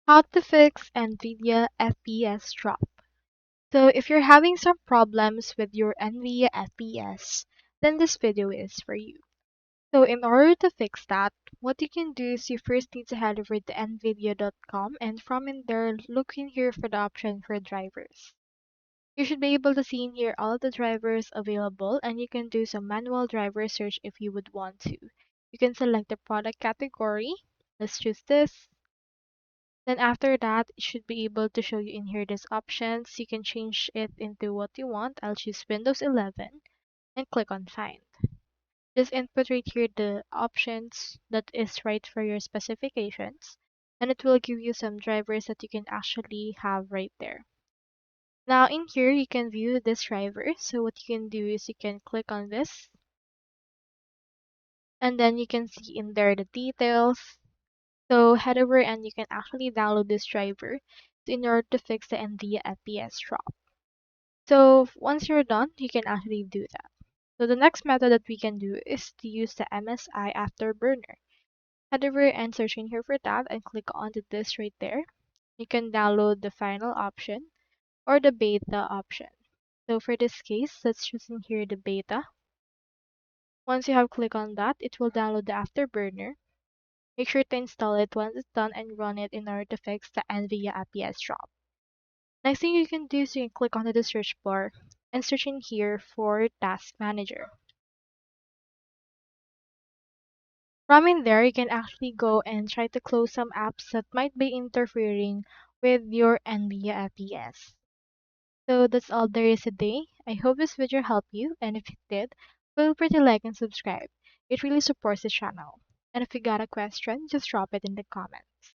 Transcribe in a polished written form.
How to fix NVIDIA FPS drop. So if you're having some problems with your NVIDIA FPS, then this video is for you. So in order to fix that, what you can do is you first need to head over to nvidia.com and from in there, look in here for the option for drivers. You should be able to see in here all the drivers available and you can do some manual driver search if you would want to. You can select the product category. Let's choose this. Then after that, it should be able to show you in here these options. You can change it into what you want. I'll choose Windows 11 and click on Find. Just input right here the options that is right for your specifications, and it will give you some drivers that you can actually have right there. Now in here, you can view this driver. So what you can do is you can click on this, and then you can see in there the details. So head over and you can actually download this driver in order to fix the NVIDIA FPS drop. So once you're done, you can actually do that. So the next method that we can do is to use the MSI Afterburner. Head over and search in here for that and click onto this right there. You can download the final option or the beta option. So for this case, let's choose in here the beta. Once you have clicked on that, it will download the Afterburner. Make sure to install it once it's done and run it in order to fix the NVIDIA FPS drop. Next thing you can do is you can click onto the search bar and search in here for Task Manager. From in there, you can actually go and try to close some apps that might be interfering with your NVIDIA FPS. So that's all there is today. I hope this video helped you, and if it did, feel free to like and subscribe. It really supports the channel. And if you got a question, just drop it in the comments.